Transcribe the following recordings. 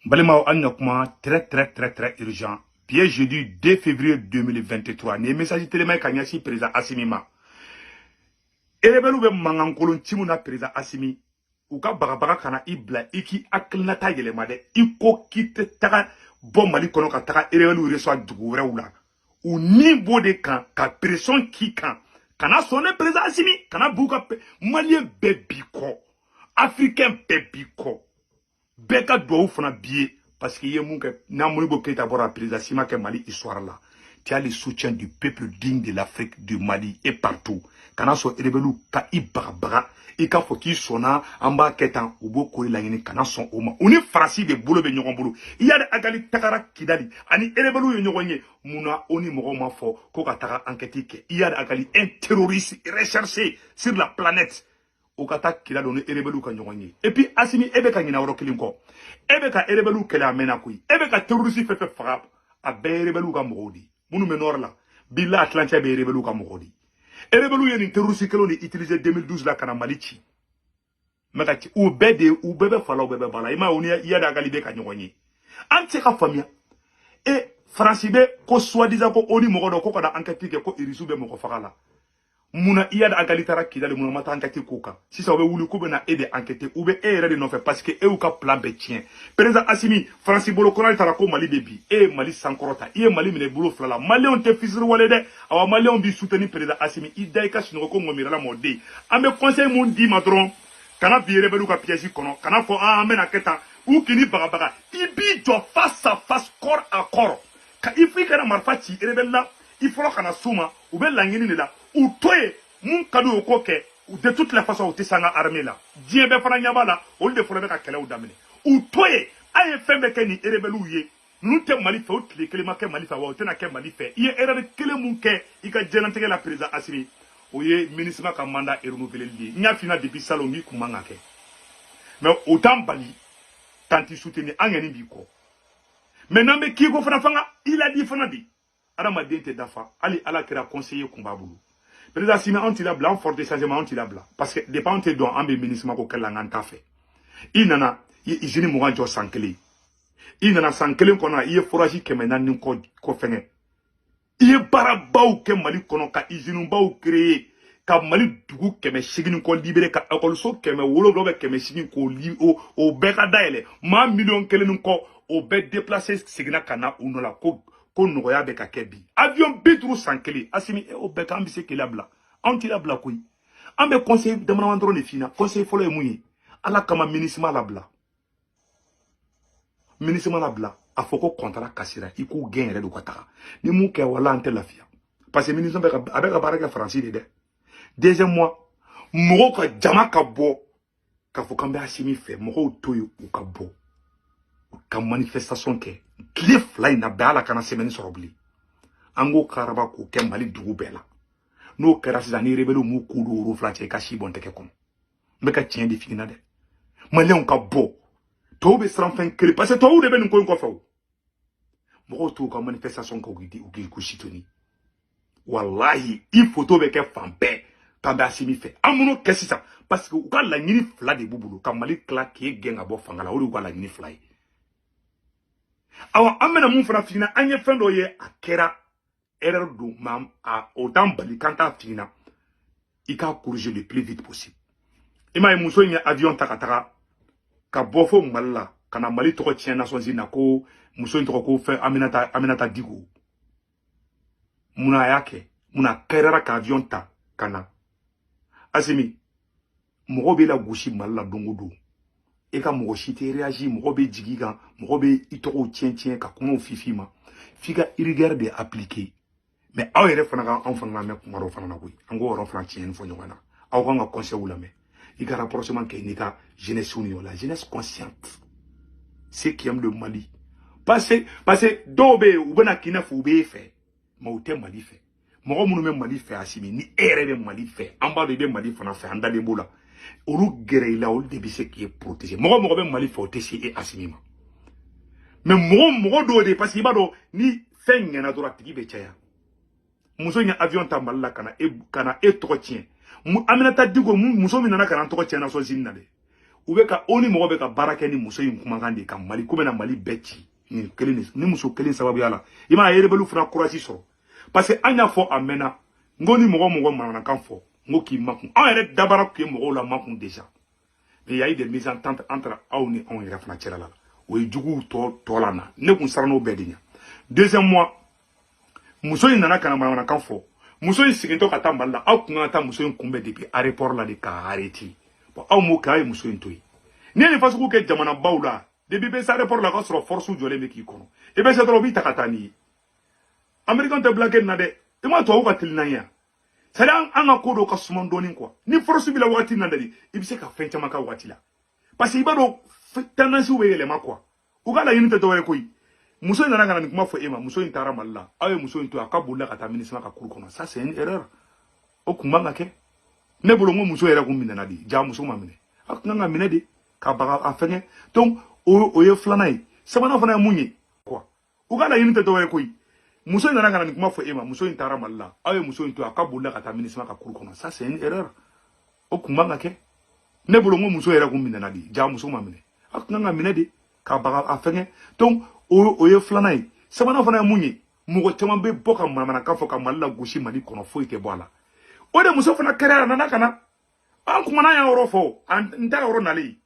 Balima Anyokma, très urgent. Bien jeudi 2 février 2023. Ne message téléma kanyasi président Assimima. Erebelu be mangankolon timuna président Assimi. Uka bagabaga kana ibla iki aknata yelema de iko kite taga bon mali kono ka taga erebelu reçoit dugu wɛrɛw la. Au niveau de kan ka pression ki kan kana sonne président Assimi kana buka malien bebiko africain bebiko beka do fana bié parce que ye mun ke na moni bo keta bora président Sima ke Mali histoire là. Tu as le soutien du peuple digne de l'Afrique, du Mali et partout. Kana so erebelu ka ibaga i ka fo ki sona amba ketan ubo ko ilangini kana son oma. Uni farasi de bolo be nyogon bolo. Iya de agali takara kidali ani erebelu yo nyogonye muna oni mogo ma fo ko ka taka enquête ke. Iya de agali un terroriste recherché sur la planète. Okata kila donne erebelu ka nyogonye. Et puis Assimi ebe ka ngina woro kilinko. Ebe ka erebelu kele amena kui. Ebe ka terroriste fefe frappe a be erebelu ka mogodi. Munu menor la bila Atlantia be erebelu ka mogodi. Erebelu ye ni terroriste kelo ni utilisé 2012 la kana Malichi. Makati ou bebe fala ou bebe bala. Ima oni ya da galibe ka nyogonye. Ante ka famia. Et Francibe ko soi-disant ko oni mogodo ko kada enquête ke ko irisu be moko fakala. Muna iya da agalitara kidale muna mata enquête koka. Si ça be wulu ko be na ede enquête ou be ere de non fait parce que e ou ka plan be tien. Président Assimi Francis Bolo konal tara ko Mali bebi e Mali sankorota. Iye Mali mine bolo flala. Mali on te fisir wale de. Awa Mali on bi soutenir président Assimi. Idai ka sino ko ngomira la mode. Ame conseil mon di madron. Kana bi rebelu ka piège kono. Kana fo amena keta ou kini baga. Ibi jo face à face corps à corps. Ka ifi kana marfachi rebella. Il faut kana suma ou be langini ne la. Ou toye mun kadu o koke de toutes les façons ou tisanga armée là Dieu be fana nyaba la o de fona be ka kele o damine ou toye aye fembe ke ni erebelu ye nous te Mali fe o tile kele ma ke Mali fa wa o te na ke Mali fe ye erebe kele mun ke I ka jenantege la président Assimi o ye ministre ka mandat e renouvelé li nya fina depuis salongi kumanga ke mais autant bali tanti soutenir angeni bi ko maintenant me ki ko fana fanga il a dit fana di adama dente dafa ali ala kira conseiller kumbabulu président Assimi anti-labla, en fort changement anti-labla. Parce que des pentes dont un ministre ko kala nganta fait. Il nana izini mugan jo sankeli. Il nana sankeli kona il forage ke menan ko fenge. Il barabaw ke Mali kono ka izini baw créer ka Mali dugu ke me sigini ko libérer ka akolso ke me wolo do ke me sigini ko li o beka daele. Ma million kelen ko o be déplacer sigina kana unola ko noya beka kebi avion bitru sankeli Assimi e o beka ambise kelabla anti-labla koy ambe conseil de manandro ne fina conseil folo e muyi ala kama ministre labla afoko contrat kasira iku gain re do kata ni mu ke wala ante lafia parce que ministre beka abeka baraka français de deuxième mois mo ko jama ka bo ka fo kambe Assimi fait mo toyo u ka bo ka manifestation ke cliff line na bala kana semaine sorobli ango karaba ko ke Mali dugu bela no kera sizani rebelu mu kudu ro flanche ka shibon teke kono mbeka tien di fina de Mali on ka bo to be sran fin kele parce que to u de ben ko faw mo to ka manifestation ko gidi u ko shitoni wallahi il faut to be ke fambe kambe Assimi fait amuno kesisa parce que u ka la nyini fla de bubulu ka Mali kla ke genga bo fangala o ka la nyini fly awa amena mun fana fina anye fendo ye akera erreur do mam a autant bali kanta fina ika corriger le plus vite possible ima muso nya avion takataka ka bofo malla kana Mali to tien nation zina ko muso to ko fe aminata digo muna yake muna kerera ka avion ta kana Assimi mo be la gushi malla dongodo et quand mon chité réagit, mon be jigiga, mon be itoro tien ka kono fifi ma, figa irrigar de appliquer. Mais aw yere fana en fana me kumaro fana na koy. Ango ron fana tien fo nyona. Aw nga conseil wula me. Ika rapprochement ke nika jeunesse unio la jeunesse consciente. C'est qui aime le Mali. Parce que dobe ou bana kina fo be fait. Ma ou te Mali fait. Mo munu me Mali fait Assimi ni ere be Mali fait. Amba de Mali fana fait anda de bola. Olu gereila olu de bise qui est protégé mogo be Mali faut essayer Assimi mais mogo do de parce que bado ni fenga na dora tigi be chaya muso nya avion tamballa kana e to tien aminata digo muso mi nana kana to tien na so zinna de ubeka oni mo beka baraka ni muso yin kuma kan de kan mali ko na mali betti ni keleni ni muso keleni sababu yala ima yerebelu funa courage so parce que anya fo amena ngoni mo mana kan fo ngoki makun en ere dabara ke mo la makun déjà mais il y a eu des mésententes entre auni on ira fana tchela la o jugu to lana ne kun sarano bedinya deuxième mois muso yin nana kana mana kan fo muso yin siginto ka tamballa aw kun ta muso yin kumbe depuis aéroport la de ka arrêter bon aw mo kay muso yin toyi ni ni fasu ko ke jamana bawla depuis be sa aéroport la ka soro force jole me ki kono e be se dro bi takatani american te blague na de e ma to ko tilnanya sada an ga kodo ka suman donin quoi ni force bi la wati na dali e bi se ka fen chama ka wati la parce que ibado tendance we ele ma quoi u ga la unité to wele koyi muso ina ngana ni kuma fo ema muso intara malla awe muso into akabulla kata minisma ka kuru kono ça c'est une erreur o kuma ngake ne bolo ngo muso era kumina na di ja muso mamine akanga mine di ka baga afenge donc o ye flanai sabana fana munyi quoi u ga la unité to wele koyi muso ina ngana ni kuma fo ema muso intara malla awe muso into akabulla kata minisma ka kuru kono ça c'est une erreur o kuma ngake ne bolo ngo muso era kumina na di ja muso mamine akanga mine di ka baga afenge donc o ye flanai sabana fana munyi mugo caman be boka mana ka fo ka malla goshi mali kono fo ite boala o de muso fana kare na kana an kuma na ya oro fo an nda oro nali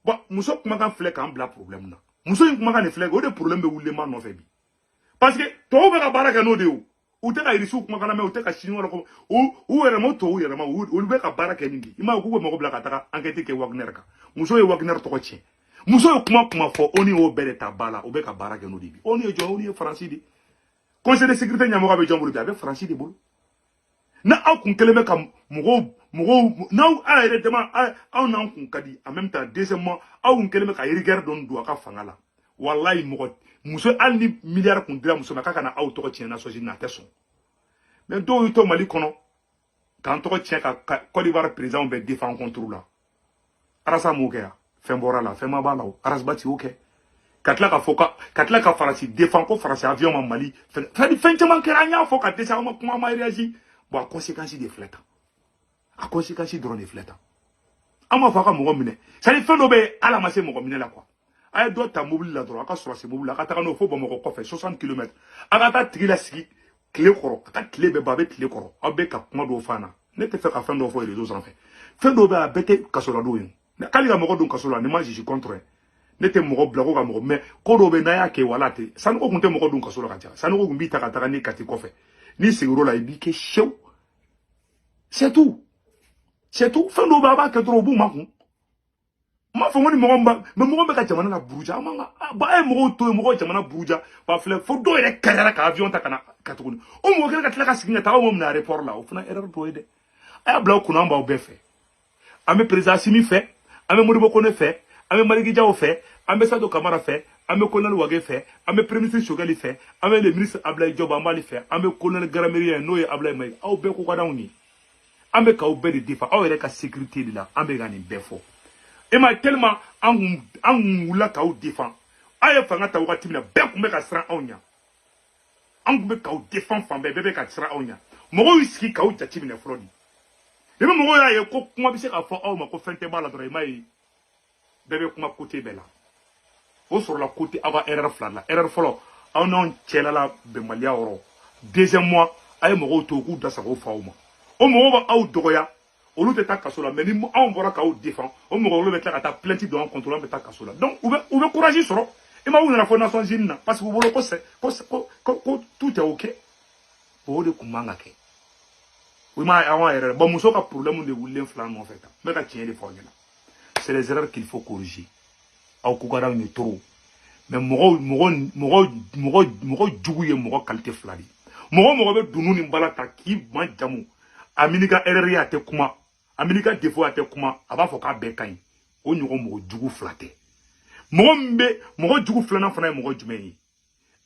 ba muso kuma kan fle kan bla problème na muso kuma kan fle o de problème be wulle ma no fe bi parce que to be ka baraka no de o te ka irisu kuma kana me o te ka shinu ko o ere mo to o ere ma o be ka baraka ningi ima ko mo ko bla ka taka enquête ke Wagner ka muso ye Wagner to ko chi muso kuma fo oni o bere tabala o be ka baraka no dibi oni e jo oni e français di conseil de sécurité nyamo ka be jambulu bi avec français di bulu na aw kun kelebe ka mugo na a ere dema aw na kun kadi en même temps deuxièmement aw kun kelebe ka rigueur don do ka fangala wallahi muso alni milliard kun dira muso ka kana aw to ko tiena so jina teson mais do to mali kono kan to ko tien ka Côte d'Ivoire président be défend contre la arasa mokea fembora la fema bala arasbati oke katla ka foka katla ka farasi défend ko farasi avion ma mali fen chama keranya foka desa ma kuma ma réagi bon a conséquence des flètes a conséquence drone des flètes ama faka mo mine ça les fait no be ala ma se mo mine la quoi ay do ta mobile la droit ka sur ce mobile la ka ta no fo bo mo ko fait 60 km aga ta trila sigi clé koro ka clé be babe clé koro abe ka kuma do fana ne te fait ka fin do fo les autres en fait do be a bete kasola do yin kali ga mogo dun kasola ni ma je contre nete mogo blago ga mogo mais ko do be na ya ke wala te sanu ko kunte mogo dun kasola ka ja sanu ko gumbi ta ka ni kati ko fe ni seguro la ibi ke show c'est tout fin do ba ke tro bu makun ma fo ngoni mogo mba me mogo be ka jamana na buruja ma ba e mogo to mogo jamana buruja ba fle fo do ere karara ka avion ta kana katukuni o mogo ke ka tla ka siginga ta o mo na aéroport la o funa erreur do ede ay bla ko na mba o be fe ame président simi fe ame Modibo Kone fait, ame Maliki Diao fait, ame Sado Kamara fait, ame Colonel Wage fait, ame Premier ministre Chogali fait, ame le ministre Ablaye Diop Ambali fait, ame Colonel Garamiri Noye Ablaye May, au be ko kadauni. Ame ka obe de defa, au ere ka sécurité de la, ame gani befo. Et ma tellement an wula ka ou défend. Aye fanga ta wakati mina be kumbe ka sra onya. An kumbe ka ou défend fambe bebe ka sra onya. Mogo iski ka ou tati mina frodi. Et même moi, il y a comment bisa ka fo aw ma ko fente bala dora mai bébé kuma côté bela o sur la côté ava erreur fla la erreur folo aw non tchela la be malia oro deuxième mois ay mo to ku da sa ko fa o mo ba aw dogoya o lu te ta kasola mais ni aw bora ka o défend o mo lo metla ka ta plainte de contrôle be ta kasola donc ou be courage soro e ma wona fo nation jinna parce que bolo ko tout est OK o de kumanga ke oui, mais avant erreur. Bon, muso ka problème de wulen flan en fait. Mais ka tient les formes là. C'est les erreurs qu'il faut corriger. Au kugara ni trop. Mais mogo juguye mogo qualité flari. Mogo be dunu ni balata ki man jamu. Aminika erreur ya te kuma. Aminika défaut ya te kuma. Aba fo ka be kan. O nyugo mogo jugu flate. Mogo jugu flana fana mogo jumeni.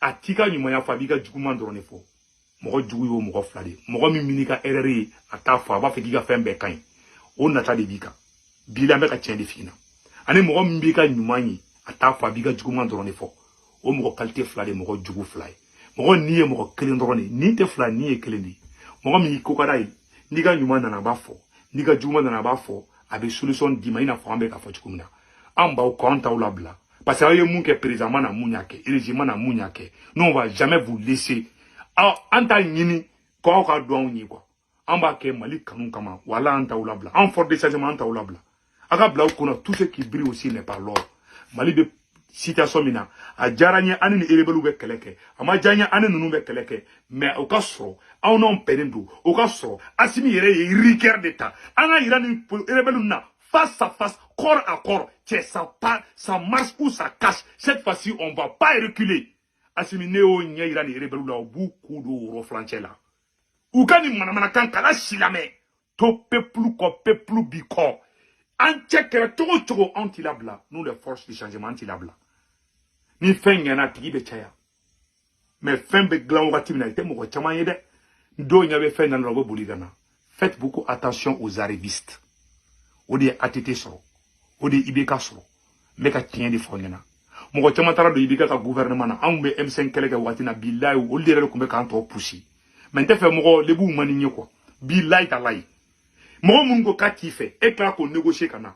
Atika nyuma ya fabiga jugu mandrone fo. Mogo jugu yo mogo flade mogo mi minika erreur ata fa ba fe giga fembe kan o nata de bika bila me ka tien de fina ani mogo mbika nyumanyi ata fa biga jugu man drone fo o mogo qualité flade mogo jugu fly mogo niye mogo kelen drone ni te fla ni e kelen di mogo mi ko kadai niga nyuma na ba fo niga jugu na ba fo avec solution d'Imaïna Frambe à Fochkumna. En bas au compte ou la bla. Parce que vous avez président na Mouniake, et régime na Mouniake. Nous, on va jamais vous laisser. Alors, en tant que quoi, on doit on quoi. En bas, que Mali Kanun Kama, voilà en taoula bla. En fort déchargement en taoula bla. Agabla, on a tout ce qui brille aussi n'est pas l'or. Mali de situation mina. A Jaranya Anin Erebelu be Keleke. A Majanya Anin Nube Keleke. Mais au cas où, on a un pédendo. Au cas où, Assimi Yere Riker d'État. Ana Irani Erebelu na. Face à face, corps à corps, ça marche ou ça cache. Cette fois-ci, on ne va pas reculer. Assimi Neo Nyirani Rebelu là, beaucoup de reflancher là. Ou quand il m'a kala silame, to peuple ko peuple biko. Antiekere togo anti-labla. Nous les forces du changement anti-labla. Ni fin yana tigi be chaya. Mais fin be glan wati mina ite moko chama yede. Do nyabe fin nan robo boligana. Faites beaucoup attention aux arrivistes. O de ATT soro. O de IBK soro. Meka tien di fonyana. Moko chama tara do IBK ka gouvernement na. Ambe M5 keleke wati na billahi o lere ko meka anto pushi. Mais te fe moko lebu mani nye quoi. Billahi talai. Moko mungo ka ti fe. E kla ko négocier kana.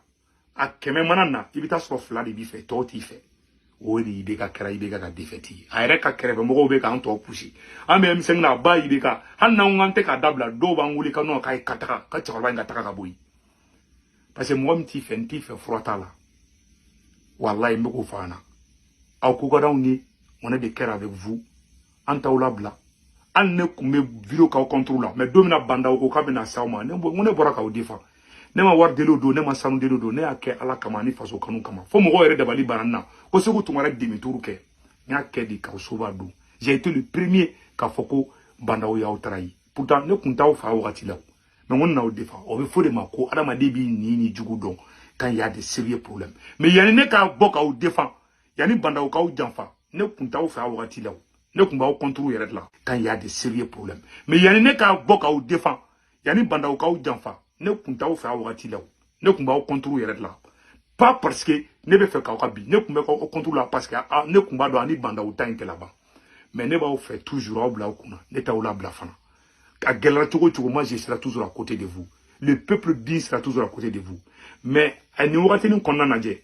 A keme manana ibita soro fla de bi fe to ti fe. O de IBK kera IBK ka defeti. A ere ka kere be moko be ka anto pushi. Ambe M5 na ba IBK. Hanna ngante ka dabla do banguli ka no ka kataka ka chorba ngata ka boyi. Parce que moi, je fais frotta là. Wallah, je me fana. Au Kougadani, on est de cœur avec vous. Antaoula bla. An ne kume vidéo ka contrôle là. Mais domina banda au kabina sauma. On est boraka au défa. Ne ma war delodo, ne ma sanu delodo, ne ake ala kamani faso kanu kama. Faut me voir de bali banana. Ko se ko tumara demi turuke. Nya ke di ka soubadou. J'ai été le premier ka foko banda o ya trahi. Pourtant ne kunta o fa wakati là. Mais on a au défense. On veut faire des macros. Adam a débi ni djougou quand il y a des sérieux problèmes. Mais il y a une ka boka au défense. Il y a une bande au ka ou janfa. Ne kunta ou fa wati là. Ne kumba au contrôle yeret là. Quand il y a des sérieux problèmes. Mais il y a une ka boka au défense. Il y a une bande au ka ou janfa. Ne kunta ou fa wati là. Ne kumba au contrôle yeret là. Pas parce que ne be fait ka bi. Ne kumba au contrôle là parce que ne kumba do ani bande au temps là-bas. Mais ne ba fait toujours au bla kuna. Ne ta ou la bla fana. Moi je serai toujours à côté de vous. Le peuple dit sera toujours à côté de vous. Mais elle n'y aura pas de condamnation.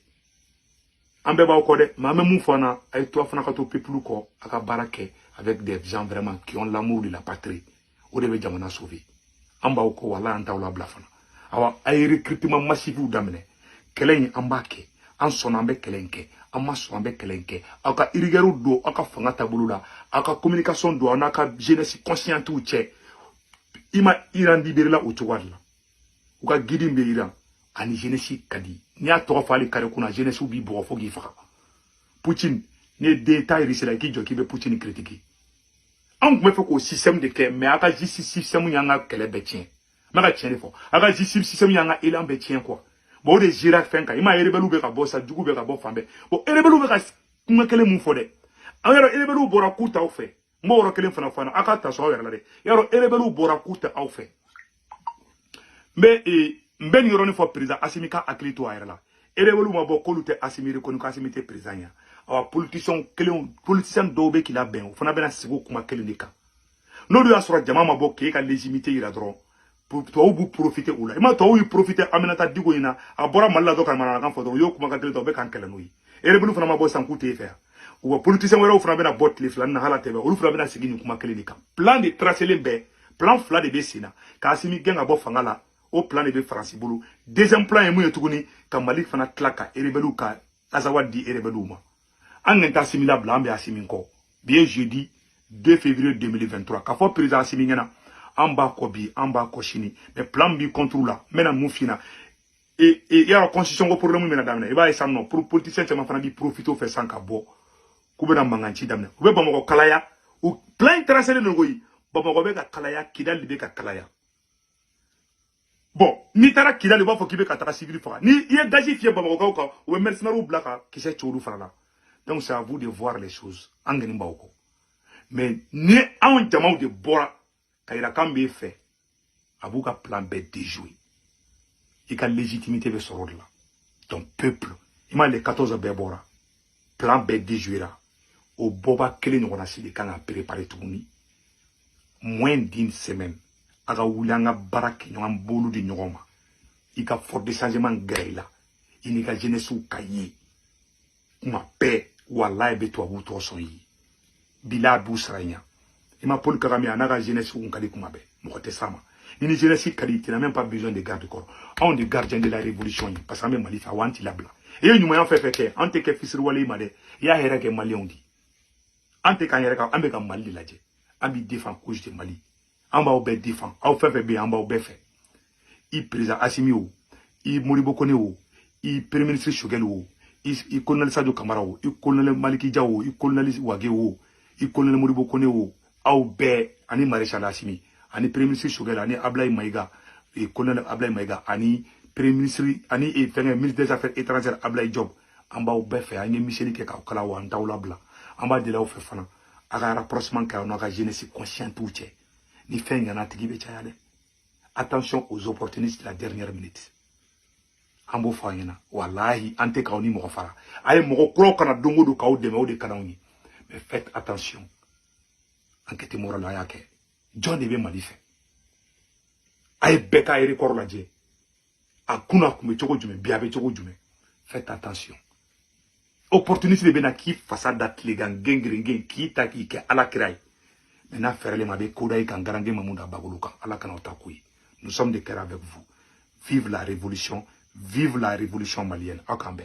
En bébé au code, mais même fana, avec toi fana kato peuple ko, aka barake avec des gens vraiment qui ont l'amour de la patrie. Ou de jamana sauvé. En bas au ko wala anta wala blafana. Awa ay recrutement massif ou damene. Kelen ambake, en son ambe kelenke, en maso ambe kelenke. Aka irigeru do, aka fanga tabulula, aka communication do, aka jeunesse consciente ou tche. Ima Iran libéré au Tchouadla. Ou ka guidi mbe Iran. Ani jeunesse kadi. Ni a toro fali kare kuna jeunesse ou bi bo fo gi faka. Poutine, ni détail risela ki joki be Poutine critiquer. An me fait ko système de ke mais aka ji système yanga kele be tien. Maka tien de fo. Aka ji système yanga elan be tien quoi. Bo de jira fenka. Ima erebelu be ka bo sa djugu be ka bo fambe. Bo erebelu be ka kuma kele mu fo de. Ayaro erebelu bora kuta o fe. Moro kelen fana fana akata so yara de yaro erebelu bora kuta au fe mais mben yoroni fo président asimika aklito ayra la erebelu ma bo kolute asimiri konu kasimite président ya awa politicien dobe ki la ben fana bena sigo kuma kelen deka no do asura jama ma bo ke ka légitimité ira dron pour toi vous profiter ou là ima to vous profiter aminata digo ina abora malla do kan manana kan foto yo kuma ka kelen do be kan kelen noyi erebelu fana ma bo sankute faire ou politicien wera ou fana bena bot les flan na hala tebe ou fana bena sigi ni kuma kele dika plan de tracer les be plan fla de besina ka asimi genga bo fangala au plan de be France bulu deuxième plan emu yetuguni ka Malik fana klaka erebelu ka azawadi erebelu ma angenta simila blambe asimi ko bien jeudi 2 février 2023 ka fo président asimi ngena amba ko bi amba ko chini mais plan bi contrôle la mena mufina et il y a la constitution ko problème mena damna e ba isamno pour politicien tama fana bi profito fait sans ka bo kubena manganchi damna ube bamako kalaya ou plein tracé de nogoyi bamako be ka kalaya kidali be ka kalaya bon ni tara kidali ba fo kibe ka tara civil fora ni ye gaji fie bamako ka ou mercenaire ou blaka qui s'est chouru fara donc c'est à vous de voir les choses angeni mbako mais ni en jamau de bora kayira kambe fait abuka plan B déjoué et ka légitimité be sorod là ton peuple il m'a les 14 bebora plan B déjoué là au boba kele nous a signé quand on a préparé tout ni moins d'une semaine aga wulanga barak ñu am bolu di ñoma il a fort de changement là. Il n'y a jeunesse ou cahier. Ma paix, wallah, et toi, vous tous soyez. Bila Bousrania. Il m'a Paul Kagame, a n'a jeunesse ou un kalikumabe. Mokote Sama. Une jeunesse qui n'a même pas besoin de garde-corps. On est gardien de la révolution. Parce que même Malifa, wanti labla. Et nous m'avons fait on te fait fils Wali Made. Il y a un Mali on dit. On te kanyereka, on be Mali ladje. On be défend couche de Mali. On va au bé défend. On fait bien, on va au bé fait. Il président Assimi ou. Il Moribo Kone ou. Il premier ministre Shogel ou. Il colonel Sadio Kamara ou. Il colonel Maliki Dia ou. Il colonel Wage ou. Il colonel Moribo Kone ou. Au bé, ani maréchal Assimi. Ani premier ministre Shogel, ani Ablaye Maïga. Et colonel Ablaye Maïga. Ani premier ministre, ani ministre des Affaires étrangères Ablaye Job. On va au bé fait. Ani Michel Keka ou Kalawa, en Taoula Bla. On va de là au fait fana. Aga rapprochement car on a jeunesse conscient tout tché. Ni fait y en a tigibé tchayale. Attention aux opportunistes de la dernière minute. Ambo fayena. Wallahi, ante kaoni mo fara. Aye mo kro kana dongo do kaou de me de kanaoni. Mais faites attention. Enquête morale ayake. John de be malife. Aye beka aye record la dje. Akuna kume choko jume biabe choko jume. Faites attention. Opportunité de bena ki façade d'atlegan gengringen ki ta ki ke ala kirai. Maintenant faire les mabe kodaï kan garange mamunda bagoluka ala kana otakui. Nous sommes de cœur avec vous. Vive la révolution malienne. Akambe.